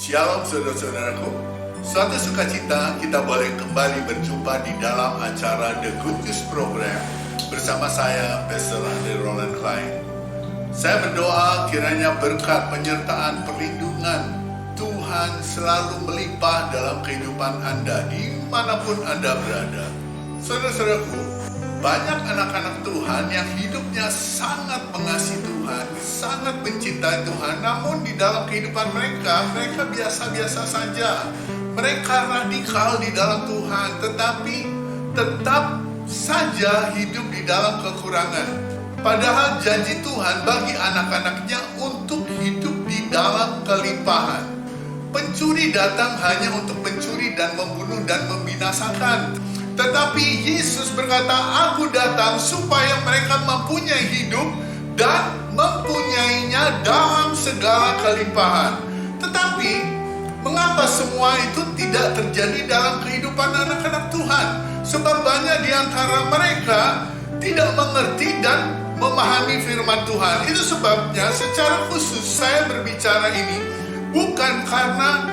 Shalom saudara-saudaraku. Suatu sukacita kita boleh kembali berjumpa di dalam acara The Good News Program bersama saya, Pastor Andre Roland Klein. Saya berdoa kiranya berkat penyertaan perlindungan Tuhan selalu melimpah dalam kehidupan Anda dimanapun Anda berada. Saudara-saudaraku, banyak anak-anak Tuhan yang hidupnya sangat mengasihi Tuhan, sangat mencintai Tuhan, namun di dalam kehidupan mereka biasa-biasa saja. Mereka radikal di dalam Tuhan, tetapi tetap saja hidup di dalam kekurangan. Padahal janji Tuhan bagi anak-anaknya untuk hidup di dalam kelimpahan. Pencuri datang hanya untuk mencuri dan membunuh dan membinasakan. Tetapi Yesus berkata, aku datang supaya mereka mempunyai hidup dan mempunyainya dalam segala kelimpahan. Tetapi, mengapa semua itu tidak terjadi dalam kehidupan anak-anak Tuhan? Sebab banyak di antara mereka tidak mengerti dan memahami firman Tuhan. Itu sebabnya secara khusus saya berbicara ini bukan karena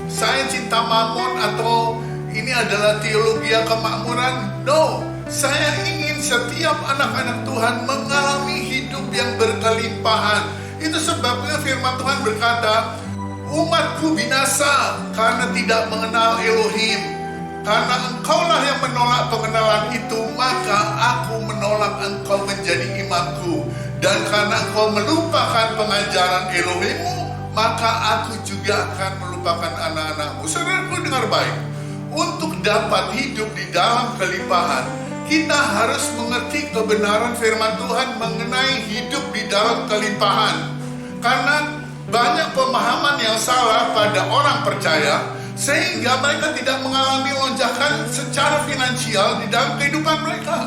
saya cinta mamon atau ini adalah teologi kemakmuran. No, saya ingin setiap anak-anak Tuhan mengalami hidup yang berkelimpahan. Itu sebabnya firman Tuhan berkata, umatku binasa karena tidak mengenal Elohim. Karena engkaulah yang menolak pengenalan itu, maka aku menolak engkau menjadi imamku. Dan karena engkau melupakan pengajaran Elohimmu, maka aku juga akan melupakan anak-anakmu. Saudaraku, dengar baik. Untuk dapat hidup di dalam kelimpahan, kita harus mengerti kebenaran firman Tuhan mengenai hidup di dalam kelimpahan. Karena banyak pemahaman yang salah pada orang percaya, sehingga mereka tidak mengalami lonjakan secara finansial di dalam kehidupan mereka.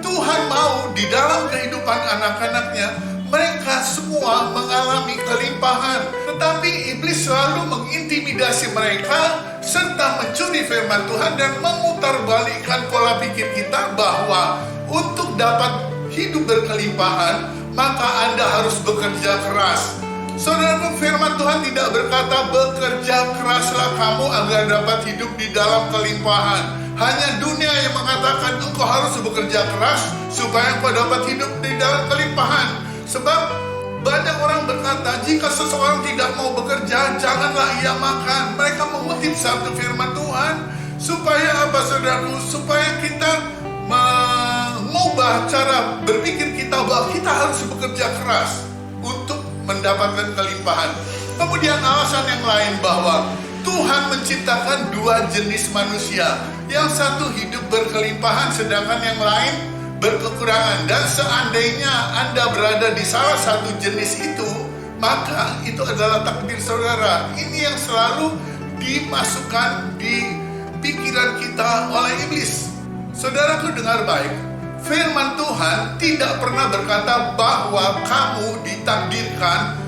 Tuhan mau di dalam kehidupan anak-anaknya, mereka semua mengalami kelimpahan. Tetapi iblis selalu mengintimidasi mereka serta mencuri firman Tuhan dan memutarbalikkan pola pikir kita bahwa untuk dapat hidup berkelimpahan, maka Anda harus bekerja keras. Saudara, firman Tuhan tidak berkata bekerja keraslah kamu agar dapat hidup di dalam kelimpahan. Hanya dunia yang mengatakan engkau harus bekerja keras supaya engkau dapat hidup di dalam kelimpahan. Sebab banyak orang berkata, jika seseorang tidak mau bekerja, janganlah ia makan. Mereka mengutip satu firman Tuhan. Supaya apa, saudaraku? Supaya kita mengubah cara berpikir kita bahwa kita harus bekerja keras untuk mendapatkan kelimpahan. Kemudian alasan yang lain bahwa Tuhan menciptakan dua jenis manusia. Yang satu hidup berkelimpahan, sedangkan yang lain berkekurangan. Dan seandainya Anda berada di salah satu jenis itu, maka itu adalah takdir saudara. Ini yang selalu dimasukkan di pikiran kita oleh iblis. Saudaraku, dengar baik. Firman Tuhan tidak pernah berkata bahwa kamu ditakdirkan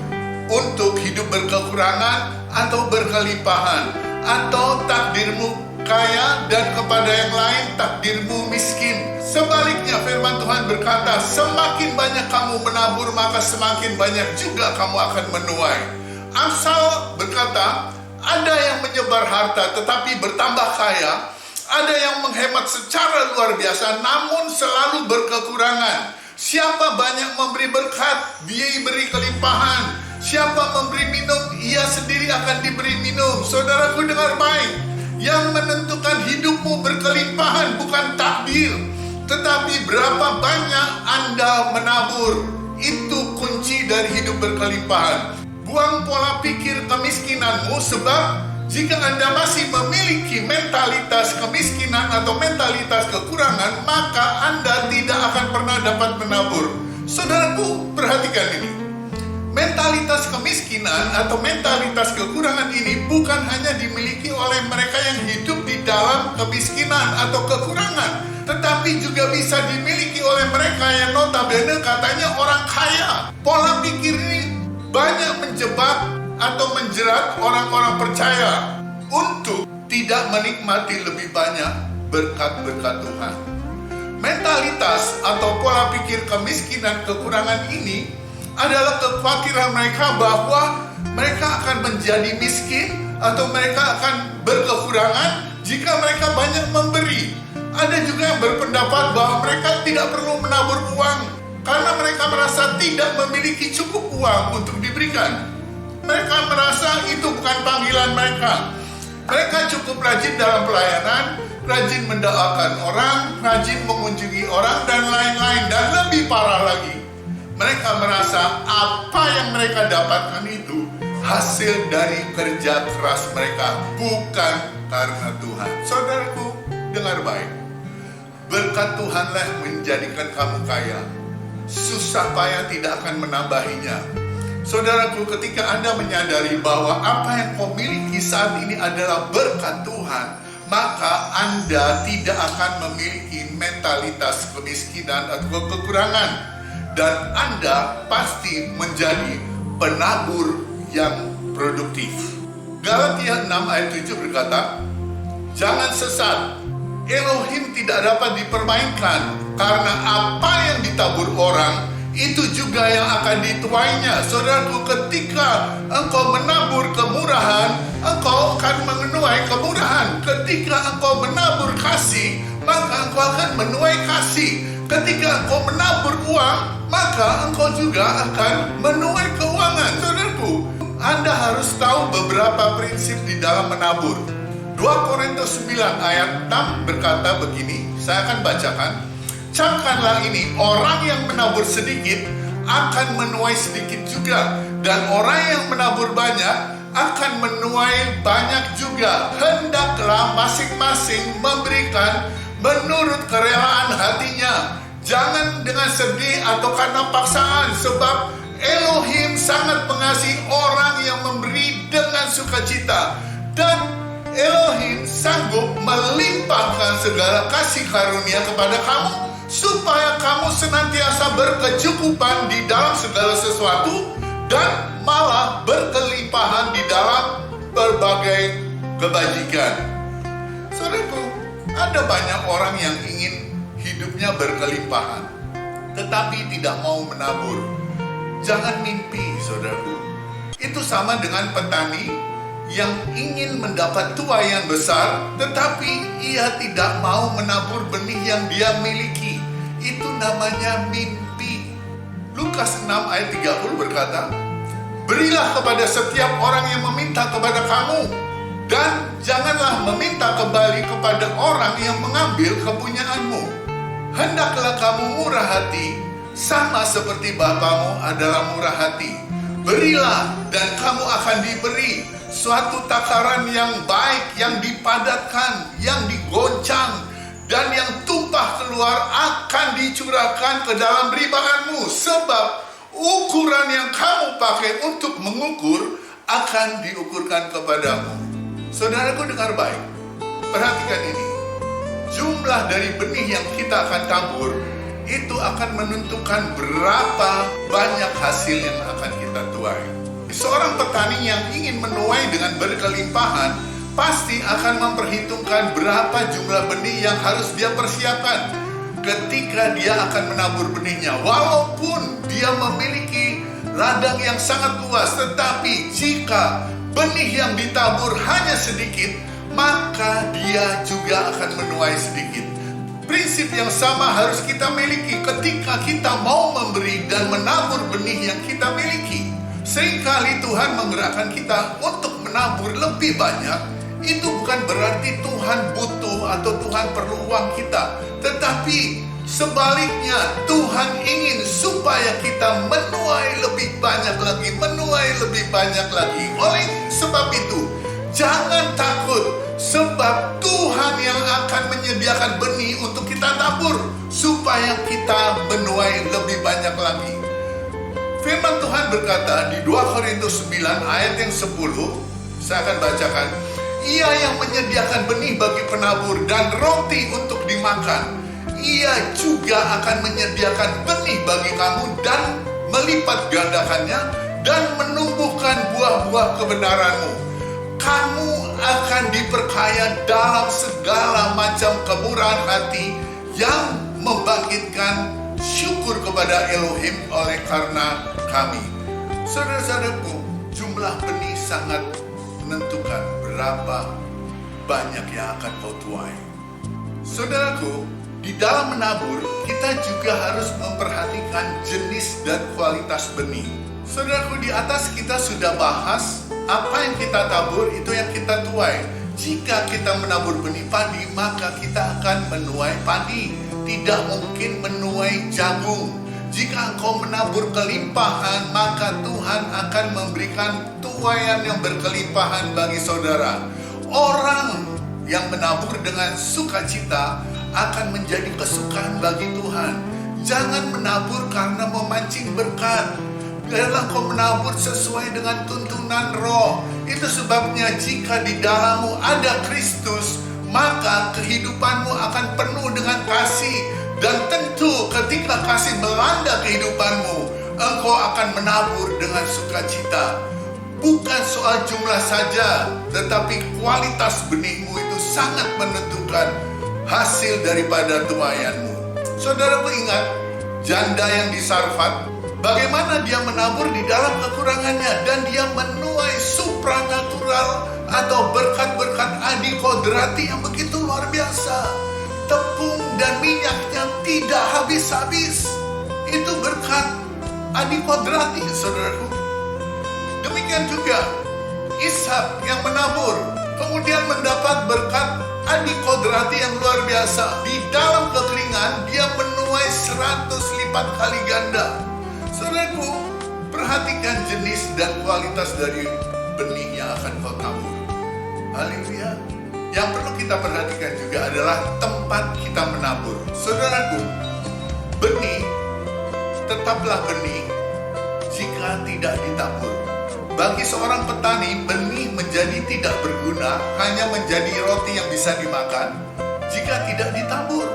untuk hidup berkekurangan atau berkelimpahan, atau takdirmu kaya dan kepada yang lain takdirmu miskin. Sebaliknya firman Tuhan berkata, semakin banyak kamu menabur, maka semakin banyak juga kamu akan menuai. Amsal berkata, ada yang menyebar harta tetapi bertambah kaya, ada yang menghemat secara luar biasa namun selalu berkekurangan. Siapa banyak memberi berkat, dia beri kelimpahan. Siapa memberi minum, ia sendiri akan diberi minum. Saudaraku, dengar baik. Yang menentukan hidupmu berkelimpahan bukan takdir, tetapi berapa banyak Anda menabur. Itu kunci dari hidup berkelimpahan. Buang pola pikir kemiskinanmu, sebab jika Anda masih memiliki mentalitas kemiskinan atau mentalitas kekurangan, maka Anda tidak akan pernah dapat menabur. Saudaraku, perhatikan ini. Mentalitas kemiskinan atau mentalitas kekurangan ini bukan hanya dimiliki oleh mereka yang hidup di dalam kemiskinan atau kekurangan, tetapi juga bisa dimiliki oleh mereka yang notabene katanya orang kaya. Pola pikir ini banyak menjebak atau menjerat orang-orang percaya untuk tidak menikmati lebih banyak berkat-berkat Tuhan. Mentalitas atau pola pikir kemiskinan kekurangan ini adalah kekhawatiran mereka bahwa mereka akan menjadi miskin atau mereka akan berkekurangan jika mereka banyak memberi. Ada juga yang berpendapat bahwa mereka tidak perlu menabur uang karena mereka merasa tidak memiliki cukup uang untuk diberikan. Mereka merasa itu bukan panggilan mereka. Mereka cukup rajin dalam pelayanan, rajin mendoakan orang, rajin mengunjungi orang, dan lain-lain. Dan lebih parah lagi, mereka merasa apa yang mereka dapatkan itu hasil dari kerja keras mereka, bukan karena Tuhan. Saudaraku, dengar baik. Berkat Tuhanlah yang menjadikan kamu kaya. Susah payah tidak akan menambahinya. Saudaraku, ketika Anda menyadari bahwa apa yang kau miliki saat ini adalah berkat Tuhan, maka Anda tidak akan memiliki mentalitas kemiskinan atau kekurangan. Dan Anda pasti menjadi penabur yang produktif. Galatia 6 ayat 7 berkata, jangan sesat, Elohim tidak dapat dipermainkan, karena apa yang ditabur orang, itu juga yang akan dituainya. Saudaraku, ketika engkau menabur kemurahan, engkau akan menuai kemurahan. Ketika engkau menabur kasih, maka engkau akan menuai kasih. Ketika engkau menabur uang, maka engkau juga akan menuai keuangan. Saudaraku, Anda harus tahu beberapa prinsip di dalam menabur. 2 Korintus 9 ayat 6 berkata begini, saya akan bacakan. Camkanlah ini, orang yang menabur sedikit akan menuai sedikit juga, dan orang yang menabur banyak akan menuai banyak juga. Hendaklah masing-masing memberikan menurut kerelaan hatinya, jangan dengan sedih atau karena paksaan, sebab Elohim sangat mengasihi orang yang memberi dengan sukacita, dan Elohim sanggup melimpahkan segala kasih karunia kepada kamu, supaya kamu senantiasa berkecukupan di dalam segala sesuatu dan malah berkelimpahan di dalam berbagai kebajikan. Saudaraku, ada banyak orang yang ingin hidupnya berkelimpahan, tetapi tidak mau menabur. Jangan mimpi, saudaraku. Itu sama dengan petani yang ingin mendapat tuai yang besar, tetapi ia tidak mau menabur benih yang dia miliki. Itu namanya mimpi. Lukas 6 ayat 30 berkata, berilah kepada setiap orang yang meminta kepada kamu, dan janganlah meminta kembali kepada orang yang mengambil kepunyaanmu. Hendaklah kamu murah hati, sama seperti Bapamu adalah murah hati. Berilah dan kamu akan diberi, suatu takaran yang baik, yang dipadatkan, yang digoncang, dan yang tumpah keluar akan dicurahkan ke dalam ribaanmu. Sebab ukuran yang kamu pakai untuk mengukur akan diukurkan kepadamu. Saudaraku, dengar baik, perhatikan ini. Jumlah dari benih yang kita akan tabur itu akan menentukan berapa banyak hasil yang akan kita tuai. Seorang petani yang ingin menuai dengan berkelimpahan pasti akan memperhitungkan berapa jumlah benih yang harus dia persiapkan ketika dia akan menabur benihnya. Walaupun dia memiliki ladang yang sangat luas, tetapi jika benih yang ditabur hanya sedikit, maka dia juga akan menuai sedikit. Prinsip yang sama harus kita miliki ketika kita mau memberi dan menabur benih yang kita miliki. Seringkali Tuhan menggerakkan kita untuk menabur lebih banyak. Itu bukan berarti Tuhan butuh atau Tuhan perlu uang kita, tetapi sebaliknya Tuhan ingin supaya kita menuai lebih banyak lagi, menuai lebih banyak lagi. Oleh sebab itu, jangan takut, sebab Tuhan yang akan menyediakan benih untuk kita tabur supaya kita menuai lebih banyak lagi. Firman Tuhan berkata di 2 Korintus 9 ayat yang 10, saya akan bacakan. Ia yang menyediakan benih bagi penabur dan roti untuk dimakan, Ia juga akan menyediakan benih bagi kamu dan melipat gandakannya dan menumbuhkan buah-buah kebenaranmu. Kamu akan diperkaya dalam segala macam kemurahan hati yang membangkitkan syukur kepada Elohim oleh karena kami. Saudara-saudaraku, jumlah benih sangat menentukan berapa banyak yang akan kau tuai. Saudaraku, di dalam menabur, kita juga harus memperhatikan jenis dan kualitas benih. Saudaraku, di atas kita sudah bahas apa yang kita tabur itu yang kita tuai. Jika kita menabur benih padi, maka kita akan menuai padi. Tidak mungkin menuai jagung. Jika engkau menabur kelimpahan, maka Tuhan akan memberikan tuaian yang berkelimpahan bagi saudara. Orang yang menabur dengan sukacita akan menjadi kesukaan bagi Tuhan. Jangan menabur karena memancing berkat. Biarlah kau menabur sesuai dengan tuntunan roh. Itu sebabnya jika di dalammu ada Kristus, maka kehidupanmu akan penuh dengan kasih. Dan tentu ketika kasih melanda kehidupanmu, engkau akan menabur dengan sukacita. Bukan soal jumlah saja, tetapi kualitas benihmu itu sangat menentukan hasil daripada tuaianmu. Saudaraku ingat, janda yang di Sarfat, bagaimana dia menabur di dalam kekurangannya dan dia menuai supranatural atau berkat-berkat adikodrati yang begitu luar biasa. Tepung dan minyaknya tidak habis-habis. Itu berkat adikodrati, saudaraku. Demikian juga Ishak yang menabur, kemudian mendapat berkat adikodrati yang luar biasa. Di dalam kekeringan dia menuai 100 lipat kali ganda. Saudaraku, perhatikan jenis dan kualitas dari benih yang akan kau tabur. Haleluya. Yang perlu kita perhatikan juga adalah tempat kita menabur. Saudaraku, benih tetaplah benih jika tidak ditabur. Bagi seorang petani, benih menjadi tidak berguna, hanya menjadi roti yang bisa dimakan jika tidak ditabur.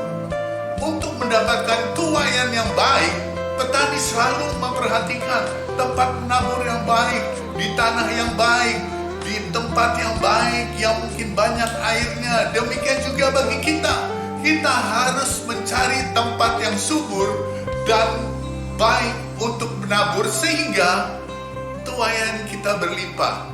Untuk mendapatkan tuaian yang baik, petani selalu memperhatikan tempat menabur yang baik, di tanah yang baik, di tempat yang baik, yang mungkin banyak airnya. Demikian juga bagi kita. Kita harus mencari tempat yang subur dan baik untuk menabur sehingga tuaian kita berlimpah.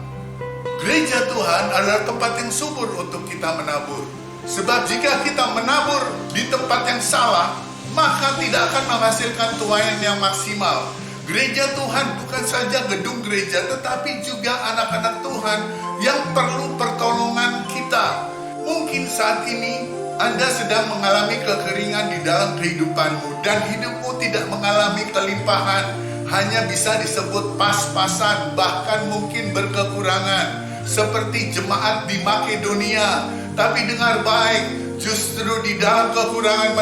Gereja Tuhan adalah tempat yang subur untuk kita menabur. Sebab jika kita menabur di tempat yang salah, maka tidak akan menghasilkan tuaian yang maksimal. Gereja Tuhan bukan saja gedung gereja, tetapi juga anak-anak Tuhan yang perlu pertolongan kita. Mungkin saat ini Anda sedang mengalami kekeringan di dalam kehidupanmu dan hidupmu tidak mengalami kelimpahan. Hanya bisa disebut pas-pasan, bahkan mungkin berkekurangan. Seperti jemaat di Makedonia. Tapi dengar baik, justru di dalam kekurangan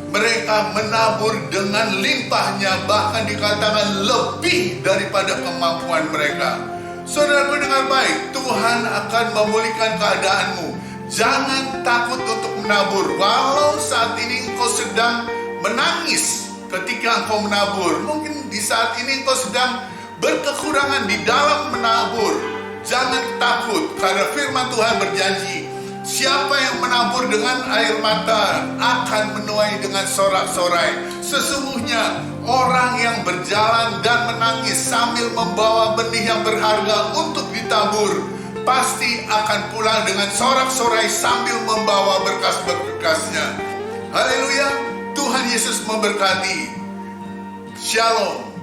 mereka menabur dengan limpahnya, bahkan dikatakan lebih daripada kemampuan mereka. Saudaraku dengar baik, Tuhan akan memulihkan keadaanmu. Jangan takut untuk menabur. Walau saat ini engkau sedang menangis ketika engkau menabur, mungkin di saat ini engkau sedang berkekurangan di dalam menabur. Jangan takut, karena firman Tuhan berjanji, siapa yang menabur dengan air mata akan menuai dengan sorak-sorai. Sesungguhnya orang yang berjalan dan menangis sambil membawa benih yang berharga untuk ditabur, pasti akan pulang dengan sorak-sorai sambil membawa berkas-berkasnya. Haleluya. Tuhan Yesus memberkati. Shalom.